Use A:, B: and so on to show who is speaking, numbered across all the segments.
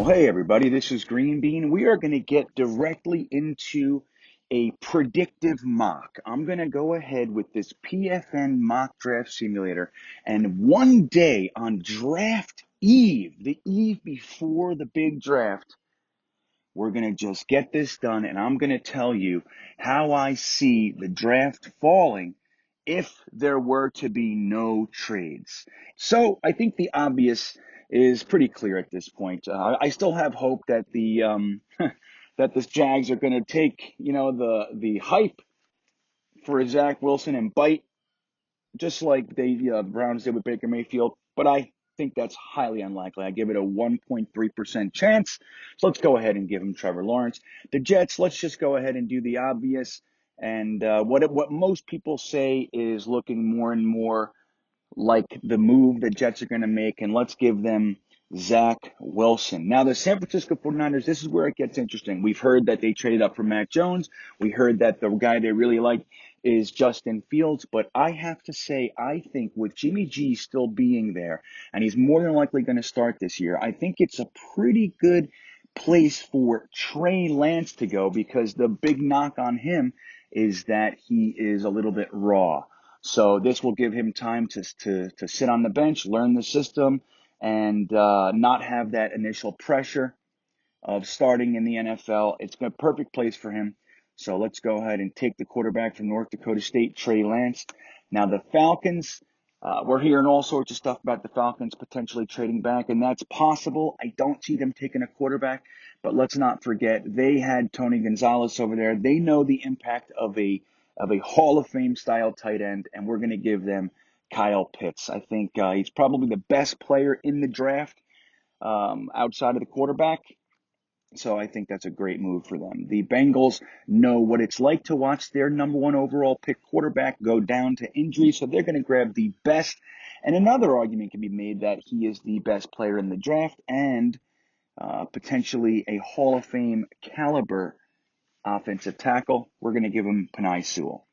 A: Well, hey everybody, this is Green Bean. We are going to get directly into a predictive mock. I'm going to go ahead with this PFN mock draft simulator, and one day on draft eve, the eve before the big draft, we're going to just get this done, and I'm going to tell you how I see the draft falling if there were to be no trades. So I think the obvious is pretty clear at this point. I still have hope that the that the Jags are going to take the hype for Zach Wilson and bite just like the Browns did with Baker Mayfield, but I think that's highly unlikely. I give it a 1.3% chance. So let's go ahead and give him Trevor Lawrence. The Jets, let's just go ahead and do the obvious. And what most people say is looking more and more like the move the Jets are going to make, and let's give them Zach Wilson. Now, the San Francisco 49ers, this is where it gets interesting. We've heard that they traded up for Mac Jones. We heard that the guy they really like is Justin Fields, but I have to say, I think with Jimmy G still being there, and he's more than likely going to start this year, I think it's a pretty good place for Trey Lance to go, because the big knock on him is that he is a little bit raw. So this will give him time to sit on the bench, learn the system, and not have that initial pressure of starting in the NFL. It's a perfect place for him. So let's go ahead and take the quarterback from North Dakota State, Trey Lance. Now the Falcons, we're hearing all sorts of stuff about the Falcons potentially trading back, and that's possible. I don't see them taking a quarterback, but let's not forget they had Tony Gonzalez over there. They know the impact of a Hall of Fame style tight end, and we're going to give them Kyle Pitts. I think he's probably the best player in the draft outside of the quarterback. So I think that's a great move for them. The Bengals know what it's like to watch their number one overall pick quarterback go down to injury, so they're going to grab the best. And another argument can be made that he is the best player in the draft and potentially a Hall of Fame caliber offensive tackle. We're going to give him Penei Sewell.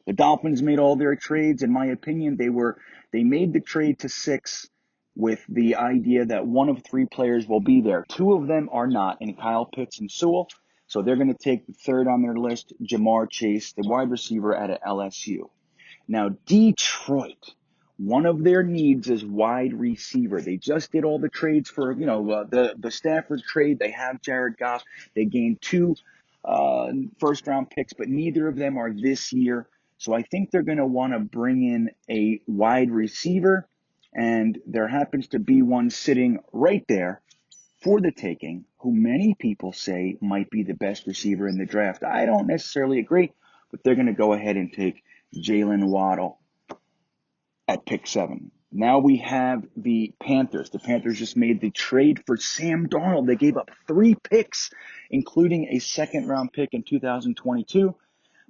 A: The Dolphins made all their trades. In my opinion, they made the trade to 6 with the idea that one of 3 players will be there. 2 of them are not, in Kyle Pitts and Sewell. So they're going to take the third on their list, Jamar Chase, the wide receiver out of LSU. Now, Detroit, one of their needs is wide receiver. They just did all the trades for, the Stafford trade. They have Jared Goff. They gained 2 first-round picks, but neither of them are this year. So I think they're going to want to bring in a wide receiver, and there happens to be one sitting right there for the taking, who many people say might be the best receiver in the draft. I don't necessarily agree, but they're going to go ahead and take Jalen Waddle at pick 7. Now we have the Panthers. The Panthers just made the trade for Sam Darnold. They gave up 3 picks, including a second-round pick in 2022.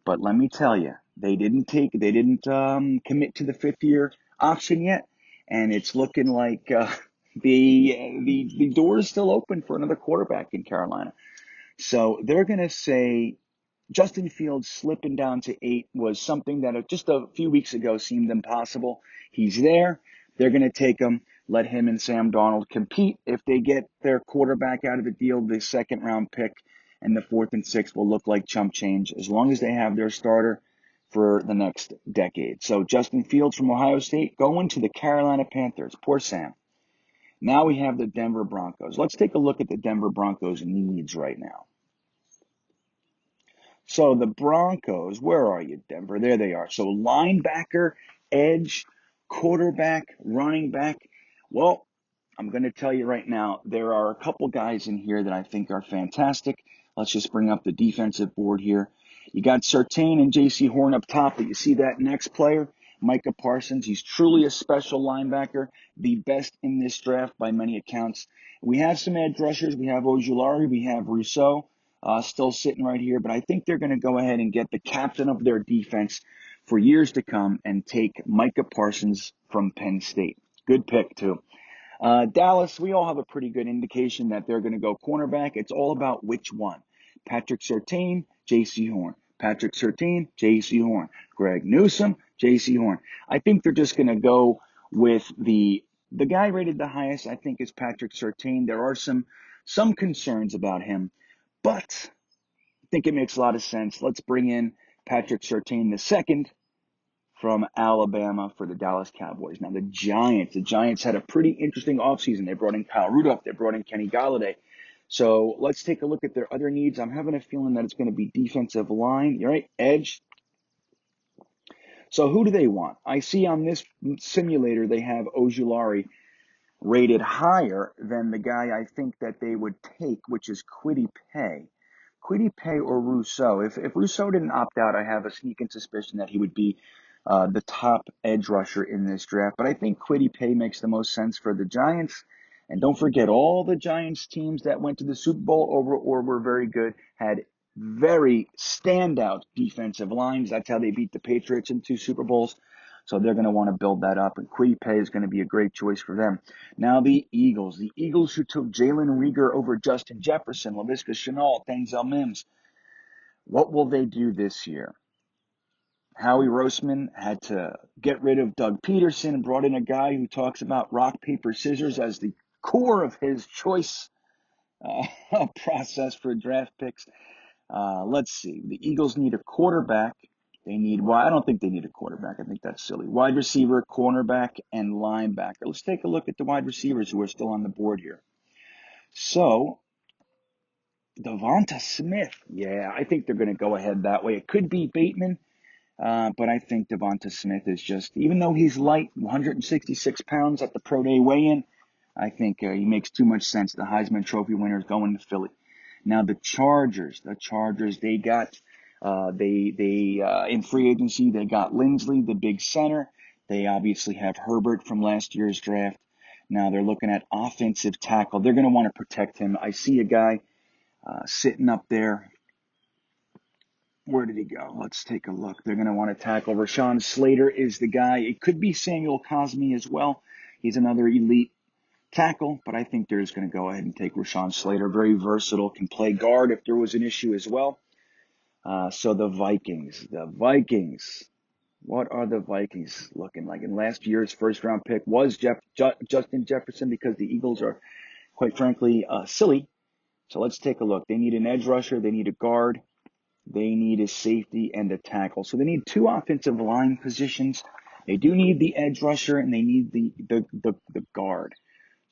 A: But let me tell you, they didn't commit to the 5th-year option yet, and it's looking like the door is still open for another quarterback in Carolina. So they're going to say Justin Fields slipping down to 8 was something that just a few weeks ago seemed impossible. He's there. They're going to take him, let him and Sam Darnold compete. If they get their quarterback out of the deal, the second-round pick and the 4th and 6th will look like chump change as long as they have their starter for the next decade. So Justin Fields from Ohio State going to the Carolina Panthers. Poor Sam. Now we have the Denver Broncos. Let's take a look at the Denver Broncos' needs right now. So the Broncos, where are you, Denver? There they are. So linebacker, edge, quarterback, running back. Well, I'm going to tell you right now, there are a couple guys in here that I think are fantastic. Let's just bring up the defensive board here. You got Surtain and J.C. Horn up top, but you see that next player, Micah Parsons. He's truly a special linebacker, the best in this draft by many accounts. We have some edge rushers. We have Ojulari. We have Rousseau still sitting right here, but I think they're going to go ahead and get the captain of their defense for years to come and take Micah Parsons from Penn State. Good pick, too. Dallas, we all have a pretty good indication that they're going to go cornerback. It's all about which one. Patrick Surtain, J.C. Horn. Patrick Surtain, J.C. Horn. Greg Newsome, J.C. Horn. I think they're just going to go with the guy rated the highest, I think, is Patrick Surtain. There are some some concerns about him, but I think it makes a lot of sense. Let's bring in Patrick Surtain II from Alabama for the Dallas Cowboys. Now, the Giants had a pretty interesting offseason. They brought in Kyle Rudolph. They brought in Kenny Golladay. So let's take a look at their other needs. I'm having a feeling that it's going to be defensive line, right? Edge. So who do they want? I see on this simulator they have Ojulari rated higher than the guy I think that they would take, which is Kwity Paye. Kwity Paye or Rousseau. If Rousseau didn't opt out, I have a sneaking suspicion that he would be the top edge rusher in this draft. But I think Kwity Paye makes the most sense for the Giants. And don't forget, all the Giants teams that went to the Super Bowl or were very good had very standout defensive lines. That's how they beat the Patriots in 2 Super Bowls. So they're going to want to build that up, and Kwity Paye is going to be a great choice for them. Now the Eagles who took Jalen Reagor over Justin Jefferson, Laviska Shenault, Denzel Mims. What will they do this year? Howie Roseman had to get rid of Doug Peterson and brought in a guy who talks about rock, paper, scissors as the core of his choice process for draft picks. Let's see. The Eagles need a quarterback. I don't think they need a quarterback. I think that's silly. Wide receiver, cornerback, and linebacker. Let's take a look at the wide receivers who are still on the board here. So, Devonta Smith. Yeah, I think they're going to go ahead that way. It could be Bateman, but I think Devonta Smith is just, even though he's light, 166 pounds at the pro day weigh-in, I think he makes too much sense. The Heisman Trophy winner is going to Philly. Now the Chargers, they got in free agency they got Lindsley, the big center. They obviously have Herbert from last year's draft. Now they're looking at offensive tackle. They're going to want to protect him. I see a guy sitting up there. Where did he go? Let's take a look. They're going to want to tackle. Rashawn Slater is the guy. It could be Samuel Cosmi as well. He's another elite tackle, but I think they're just going to go ahead and take Rashawn Slater. Very versatile, can play guard if there was an issue as well. So the Vikings. What are the Vikings looking like? And last year's first-round pick was Justin Jefferson because the Eagles are, quite frankly, silly. So let's take a look. They need an edge rusher. They need a guard. They need a safety and a tackle. So they need 2 offensive line positions. They do need the edge rusher, and they need the guard.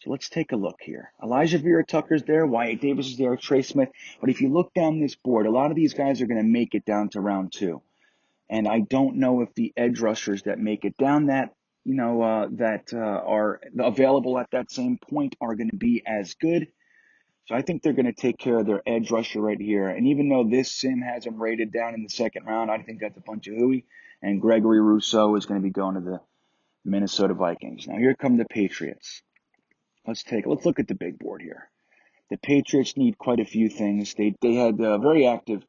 A: So let's take a look here. Elijah Vera Tucker's there. Wyatt Davis is there. Trey Smith. But if you look down this board, a lot of these guys are going to make it down to round 2. And I don't know if the edge rushers that make it down that are available at that same point are going to be as good. So I think they're going to take care of their edge rusher right here. And even though this sim has him rated down in the 2nd round, I think that's a bunch of hooey. And Gregory Rousseau is going to be going to the Minnesota Vikings. Now here come the Patriots. Let's look at the big board here. The Patriots need quite a few things. They had a very active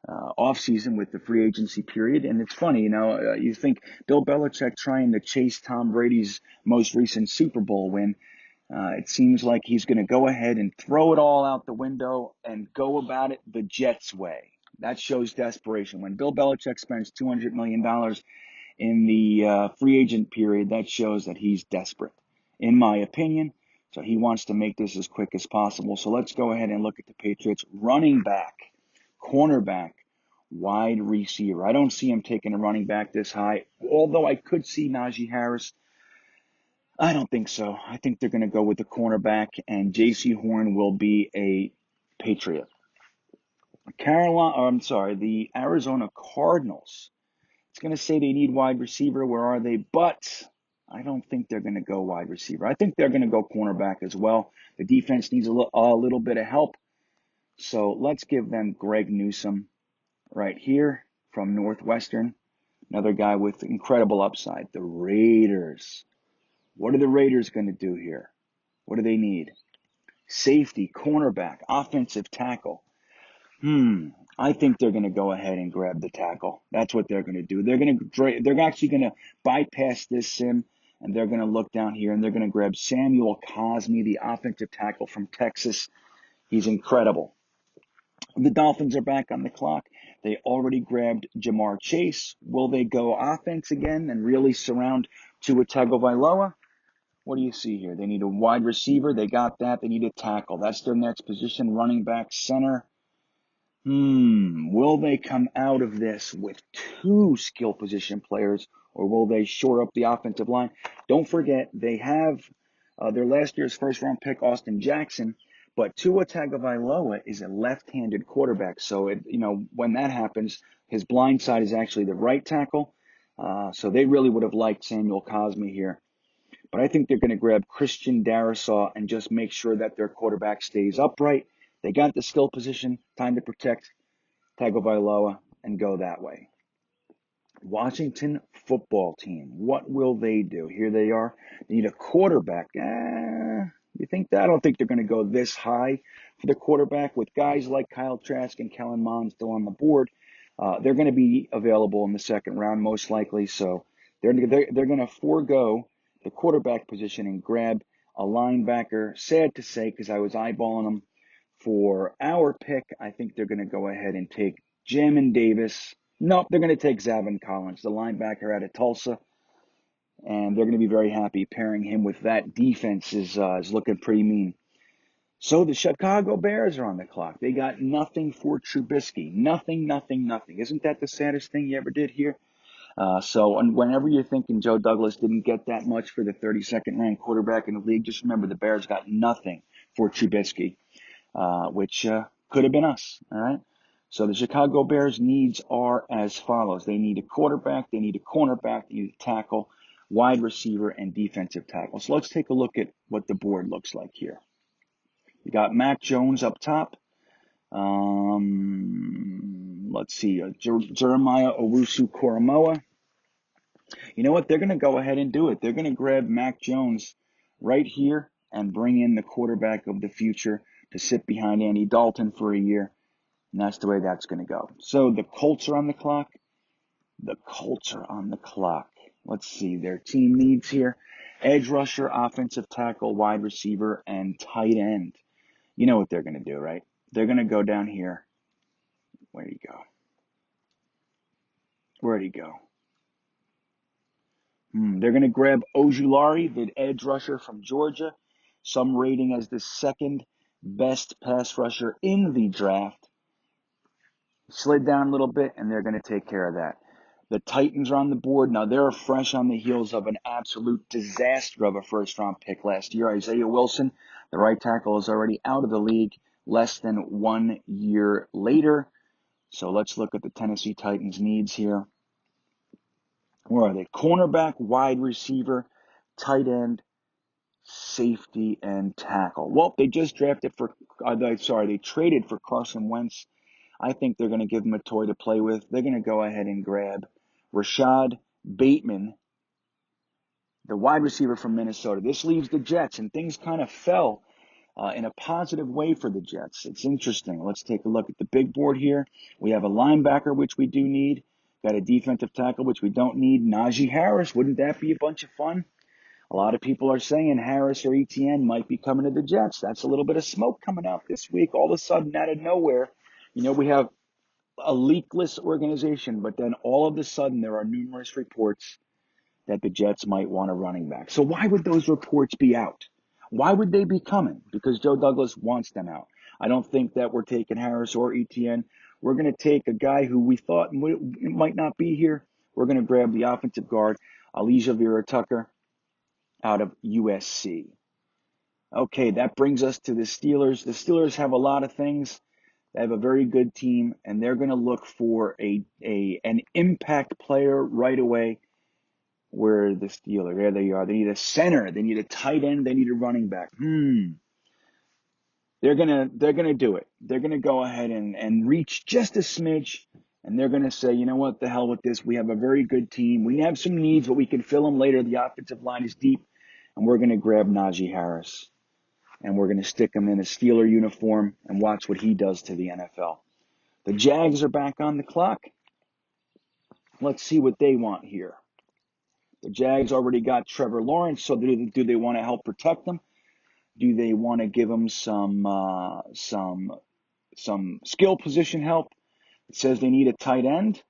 A: offseason with the free agency period. And it's funny, you think Bill Belichick trying to chase Tom Brady's most recent Super Bowl win. It seems like he's going to go ahead and throw it all out the window and go about it the Jets way. That shows desperation. When Bill Belichick spends $200 million in the free agent period, that shows that he's desperate, in my opinion. So he wants to make this as quick as possible. So let's go ahead and look at the Patriots. Running back, cornerback, wide receiver. I don't see him taking a running back this high, although I could see Najee Harris. I don't think so. I think they're going to go with the cornerback, and J.C. Horn will be a Patriot. The Arizona Cardinals. It's going to say they need wide receiver. Where are they? But I don't think they're going to go wide receiver. I think they're going to go cornerback as well. The defense needs a little bit of help. So let's give them Greg Newsome right here from Northwestern. Another guy with incredible upside. The Raiders. What are the Raiders going to do here? What do they need? Safety, cornerback, offensive tackle. I think they're going to go ahead and grab the tackle. That's what they're going to do. They're actually going to bypass this sim, and they're going to look down here, and they're going to grab Samuel Cosmi, the offensive tackle from Texas. He's incredible. The Dolphins are back on the clock. They already grabbed Jamar Chase. Will they go offense again and really surround Tua Tagovailoa? What do you see here? They need a wide receiver. They got that. They need a tackle. That's their next position. Running back, center. Will they come out of this with two skill position players, or will they shore up the offensive line? Don't forget, they have their last year's first-round pick, Austin Jackson, but Tua Tagovailoa is a left-handed quarterback. So, when that happens, his blind side is actually the right tackle. So they really would have liked Samuel Cosme here. But I think they're going to grab Christian Darrisaw and just make sure that their quarterback stays upright. They got the skill position, time to protect Tagovailoa and go that way. Washington football team, what will they do? Here they are. They need a quarterback. You think that? I don't think they're going to go this high for the quarterback with guys like Kyle Trask and Kellen Mond still on the board. They're going to be available in the second round most likely, so they're going to forego the quarterback position and grab a linebacker. Sad to say, because I was eyeballing them for our pick. I think they're going to go ahead and take Jamin Davis. Nope, they're going to take Zavin Collins, the linebacker out of Tulsa, and they're going to be very happy pairing him with that defense is looking pretty mean. So the Chicago Bears are on the clock. They got nothing for Trubisky. Nothing. Isn't that the saddest thing you ever did here? And whenever you're thinking Joe Douglas didn't get that much for the 32nd ranked quarterback in the league, just remember the Bears got nothing for Trubisky, which could have been us. All right. So the Chicago Bears' needs are as follows. They need a quarterback, they need a cornerback, they need a tackle, wide receiver, and defensive tackle. So let's take a look at what the board looks like here. You got Mac Jones up top. Let's see, Jeremiah Owusu-Koramoah. You know what? They're going to go ahead and do it. They're going to grab Mac Jones right here and bring in the quarterback of the future to sit behind Andy Dalton for a year. And that's the way that's going to go. So the Colts are on the clock. Let's see their team needs here. Edge rusher, offensive tackle, wide receiver, and tight end. You know what they're going to do, right? They're going to go down here. Where'd he go? They're going to grab Ojulari, the edge rusher from Georgia. Some rating as the second best pass rusher in the draft. Slid down a little bit, and they're going to take care of that. The Titans are on the board. Now, they're fresh on the heels of an absolute disaster of a first-round pick last year. Isaiah Wilson, the right tackle, is already out of the league less than 1 year later. So let's look at the Tennessee Titans' needs here. Where are they? Cornerback, wide receiver, tight end, safety, and tackle. Well, they just traded for Carson Wentz. I think they're going to give him a toy to play with. They're going to go ahead and grab Rashad Bateman, the wide receiver from Minnesota. This leaves the Jets, and things kind of fell in a positive way for the Jets. It's interesting. Let's take a look at the big board here. We have a linebacker, which we do need. Got a defensive tackle, which we don't need. Najee Harris, wouldn't that be a bunch of fun? A lot of people are saying Harris or Etienne might be coming to the Jets. That's a little bit of smoke coming out this week. All of a sudden, out of nowhere, we have a leakless organization, but then all of a sudden there are numerous reports that the Jets might want a running back. So why would those reports be out? Why would they be coming? Because Joe Douglas wants them out. I don't think that we're taking Harris or Etienne. We're going to take a guy who we thought might not be here. We're going to grab the offensive guard, Elijah Vera-Tucker, out of USC. Okay, that brings us to the Steelers. The Steelers have a lot of things. They have a very good team, and they're going to look for an impact player right away. Where are the Steelers? There they are. They need a center. They need a tight end. They need a running back. They're gonna do it. They're gonna go ahead and reach just a smidge, and they're gonna say, you know what, the hell with this. We have a very good team. We have some needs, but we can fill them later. The offensive line is deep, and we're gonna grab Najee Harris. And we're going to stick him in a Steeler uniform and watch what he does to the NFL. The Jags are back on the clock. Let's see what they want here. The Jags already got Trevor Lawrence, so do they want to help protect them? Do they want to give him some skill position help? It says they need a tight end.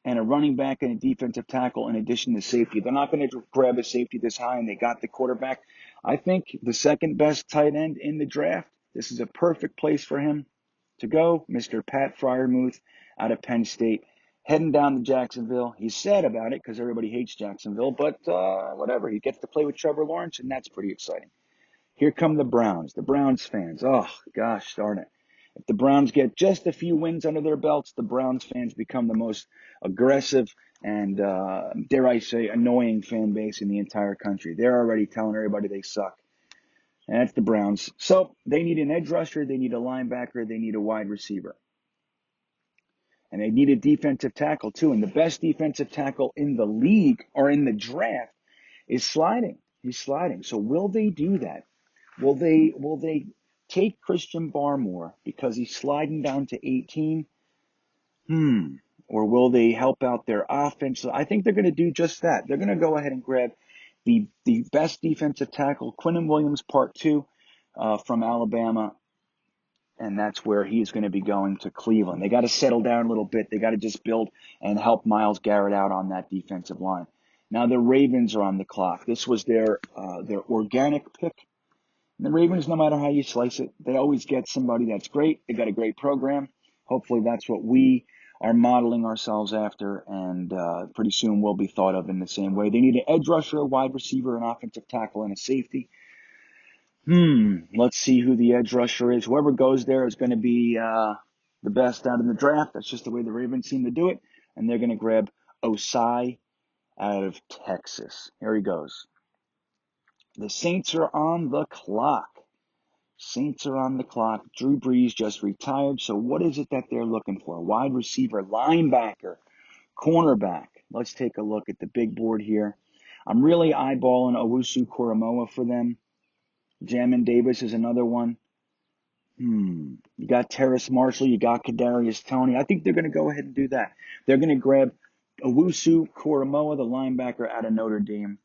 A: and a running back and a defensive tackle in addition to safety. They're not going to grab a safety this high, and they got the quarterback. I think the second best tight end in the draft. This is a perfect place for him to go. Mr. Pat Fryermuth out of Penn State, heading down to Jacksonville. He's sad about it because everybody hates Jacksonville, but whatever. He gets to play with Trevor Lawrence, and that's pretty exciting. Here come the Browns. The Browns fans. Oh, gosh darn it. If the Browns get just a few wins under their belts, the Browns fans become the most aggressive and, dare I say, annoying fan base in the entire country. They're already telling everybody they suck. And that's the Browns. So they need an edge rusher, they need a linebacker, they need a wide receiver. And they need a defensive tackle too. And the best defensive tackle in the league or in the draft is sliding. He's sliding. So will they do that? Will they take Christian Barmore because he's sliding down to 18? Or will they help out their offense? I think they're going to do just that. They're going to go ahead and grab the best defensive tackle, Quinnen Williams, Part 2, from Alabama, and that's where he's going to be going to Cleveland. They got to settle down a little bit. They got to just build and help Myles Garrett out on that defensive line. Now the Ravens are on the clock. This was their organic pick. And the Ravens, no matter how you slice it, they always get somebody that's great. They got a great program. Hopefully that's what we are modeling ourselves after, and pretty soon we'll be thought of in the same way. They need an edge rusher, a wide receiver, an offensive tackle, and a safety. Let's see who the edge rusher is. Whoever goes there is going to be the best out in the draft. That's just the way the Ravens seem to do it. And they're going to grab Osai out of Texas. Here he goes. The Saints are on the clock. Saints are on the clock. Drew Brees just retired. So what is it that they're looking for? Wide receiver, linebacker, cornerback. Let's take a look at the big board here. I'm really eyeballing Owusu Koromoa for them. Jamin Davis is another one. You got Terrace Marshall. You got Kadarius Toney. I think they're going to go ahead and do that. They're going to grab Owusu Koromoa, the linebacker out of Notre Dame,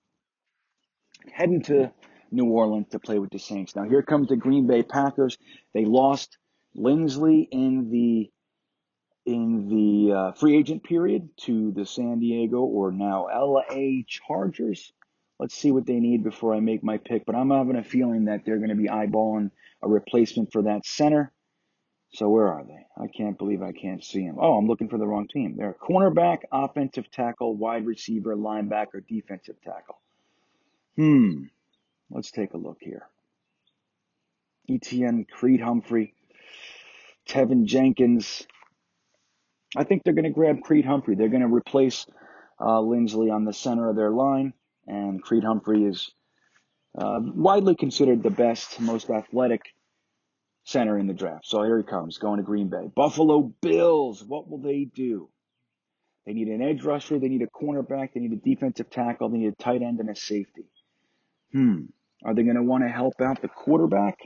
A: heading to New Orleans to play with the Saints. Now here comes the Green Bay Packers. They lost Lindsley in the free agent period to the San Diego, or now LA, Chargers. Let's see what they need before I make my pick. But I'm having a feeling that they're going to be eyeballing a replacement for that center. So where are they? I can't believe I can't see them. Oh, I'm looking for the wrong team. They're cornerback, offensive tackle, wide receiver, linebacker, defensive tackle. Let's take a look here. Etienne, Creed Humphrey, Tevin Jenkins. I think they're going to grab Creed Humphrey. They're going to replace Lindsley on the center of their line, and Creed Humphrey is widely considered the best, most athletic center in the draft. So here he comes, going to Green Bay. Buffalo Bills, what will they do? They need an edge rusher, they need a cornerback, they need a defensive tackle, they need a tight end and a safety. Are they going to want to help out the quarterback?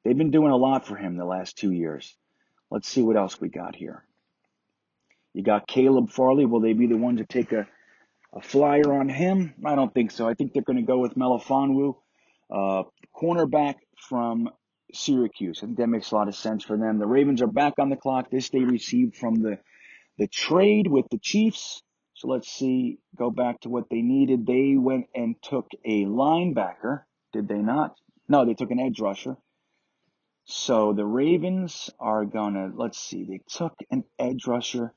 A: They've been doing a lot for him the last 2 years. Let's see what else we got here. You got Caleb Farley. Will they be the ones to take a flyer on him? I don't think so. I think they're going to go with Melifonwu, cornerback from Syracuse. I think that makes a lot of sense for them. The Ravens are back on the clock. This they received from the trade with the Chiefs. So let's see, go back to what they needed. They went and took a linebacker. Did they not? No, they took an edge rusher. So the Ravens are going to, let's see, they took an edge rusher.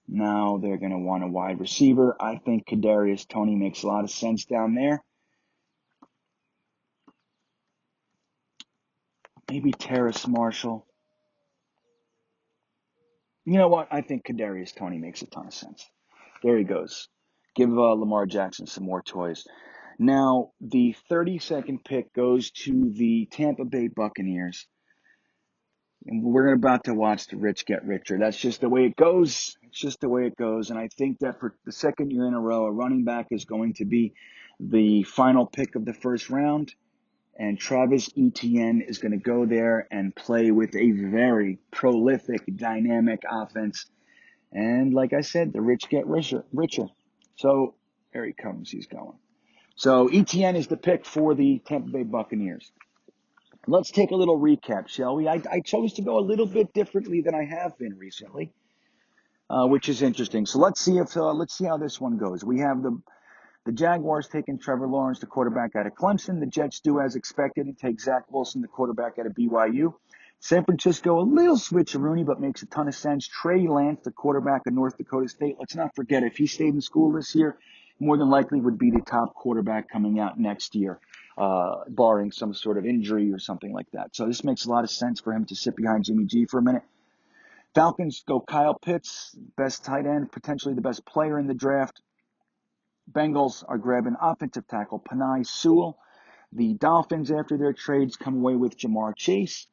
A: Now they're going to want a wide receiver. I think Kadarius Toney makes a lot of sense down there. Maybe Terrace Marshall. You know what? I think Kadarius Toney makes a ton of sense. There he goes. Give Lamar Jackson some more toys. Now, the 32nd pick goes to the Tampa Bay Buccaneers. And we're about to watch the rich get richer. That's just the way it goes. It's just the way it goes. And I think that for the second year in a row, a running back is going to be the final pick of the first round. And Travis Etienne is going to go there and play with a very prolific, dynamic offense. And like I said, the rich get richer. So there he comes. He's going. So Etienne is the pick for the Tampa Bay Buccaneers. Let's take a little recap, shall we? I chose to go a little bit differently than I have been recently. which is interesting. So let's see how this one goes. We have the Jaguars taking Trevor Lawrence, the quarterback out of Clemson. The Jets do as expected and take Zach Wilson, the quarterback out of BYU. San Francisco, a little switcheroony, but makes a ton of sense. Trey Lance, the quarterback of North Dakota State. Let's not forget, if he stayed in school this year, more than likely would be the top quarterback coming out next year, barring some sort of injury or something like that. So this makes a lot of sense for him to sit behind Jimmy G for a minute. Falcons go Kyle Pitts, best tight end, potentially the best player in the draft. Bengals are grabbing offensive tackle Penei Sewell. The Dolphins, after their trades, come away with Jamar Chase.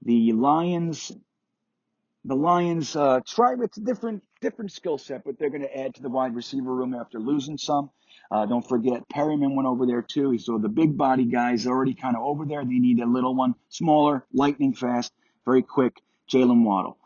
A: The Lions try with a different skill set, but they're going to add to the wide receiver room after losing some. Don't forget, Perryman went over there too. So the big body guys are already kind of over there. They need a little one, smaller, lightning fast, very quick, Jalen Waddle.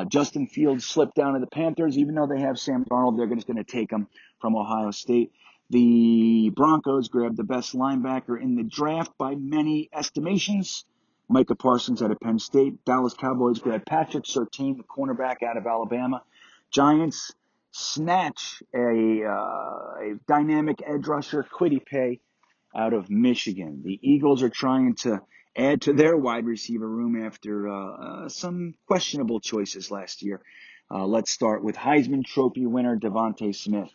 A: Justin Fields slipped down to the Panthers. Even though they have Sam Darnold, they're just going to take him from Ohio State. The Broncos grabbed the best linebacker in the draft by many estimations, Micah Parsons out of Penn State. Dallas Cowboys grabbed Patrick Surtain, the cornerback out of Alabama. Giants snatch a dynamic edge rusher, Kwity Paye, out of Michigan. The Eagles are trying to add to their wide receiver room after some questionable choices last year. Let's start with Heisman Trophy winner Devontae Smith.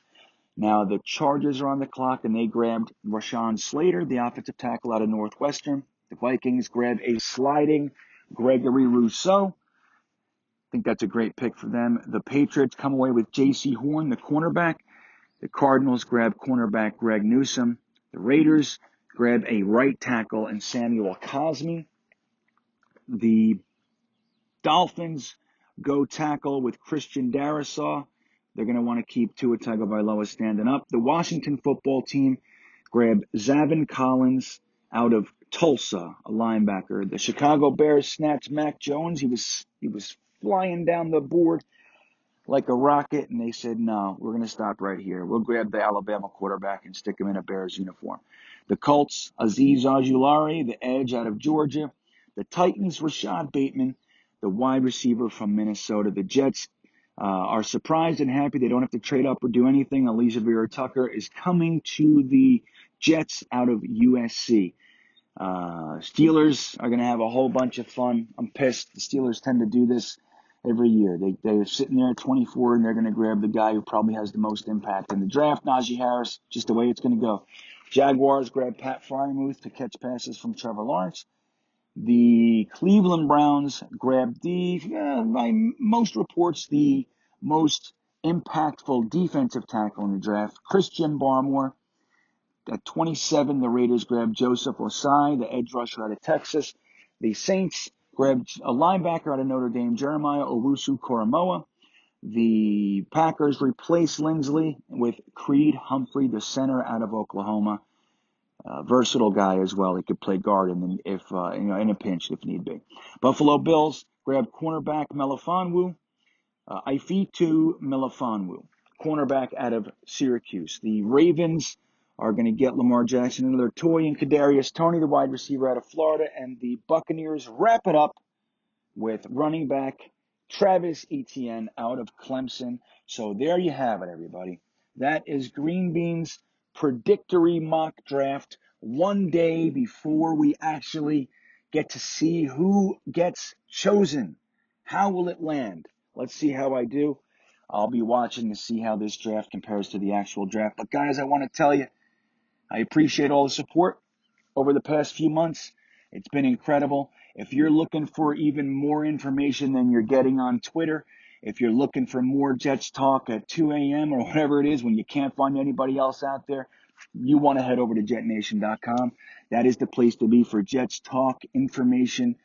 A: Now the Chargers are on the clock, and they grabbed Rashawn Slater, the offensive tackle out of Northwestern. The Vikings grabbed a sliding Gregory Rousseau. I think that's a great pick for them. The Patriots come away with J.C. Horn, the cornerback. The Cardinals grab cornerback Greg Newsome. The Raiders grab a right tackle and Samuel Cosmi. The Dolphins go tackle with Christian Darrisaw. They're going to want to keep Tua Tagovailoa standing up. The Washington football team grab Zavin Collins out of Tulsa, a linebacker. The Chicago Bears snatched Mac Jones. He was flying down the board like a rocket, and they said, no, we're going to stop right here. We'll grab the Alabama quarterback and stick him in a Bears uniform. The Colts, Azeez Ojulari, the edge out of Georgia. The Titans, Rashad Bateman, the wide receiver from Minnesota. The Jets are surprised and happy they don't have to trade up or do anything. Elijah Vera-Tucker is coming to the Jets out of USC. Steelers are going to have a whole bunch of fun. I'm pissed. The Steelers tend to do this every year. They're sitting there at 24, and they're going to grab the guy who probably has the most impact in the draft, Najee Harris, just the way it's going to go. Jaguars grab Pat Freiermuth to catch passes from Trevor Lawrence. The Cleveland Browns grabbed by most reports, the most impactful defensive tackle in the draft, Christian Barmore. At 27, the Raiders grabbed Joseph Osai, the edge rusher out of Texas. The Saints grabbed a linebacker out of Notre Dame, Jeremiah Owusu-Koramoah. The Packers replaced Lindsley with Creed Humphrey, the center out of Oklahoma. Versatile guy as well. He could play guard in a pinch if need be. Buffalo Bills grabbed cornerback Melifonwu, Ifeatu Melifonwu, cornerback out of Syracuse. The Ravens are going to get Lamar Jackson another toy, and Kadarius Toney, the wide receiver out of Florida. And the Buccaneers wrap it up with running back Travis Etienne out of Clemson. So there you have it, everybody. That is GreenBean's predictory mock draft, one day before we actually get to see who gets chosen. How will it land? Let's see how I do. I'll be watching to see how this draft compares to the actual draft. But guys, I want to tell you, I appreciate all the support over the past few months. It's been incredible. If you're looking for even more information than you're getting on Twitter, if you're looking for more Jets talk at 2 a.m. or whatever it is when you can't find anybody else out there, you want to head over to JetNation.com. That is the place to be for Jets talk, information,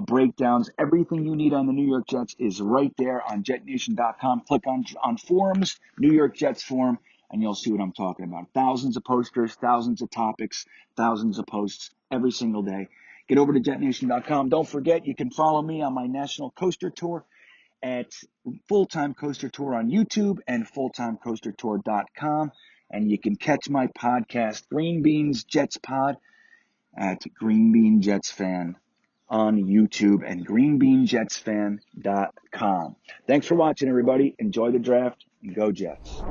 A: breakdowns. Everything you need on the New York Jets is right there on JetNation.com. Click on forums, New York Jets forum, and you'll see what I'm talking about. Thousands of posters, thousands of topics, thousands of posts every single day. Get over to JetNation.com. Don't forget, you can follow me on my national coaster tour at Full-Time Coaster Tour on YouTube and fulltimecoastertour.com. And you can catch my podcast, GreenBean's Jets Pod, at Green Bean Jets Fan on YouTube and greenbeanjetsfan.com. Thanks for watching, everybody. Enjoy the draft and go Jets.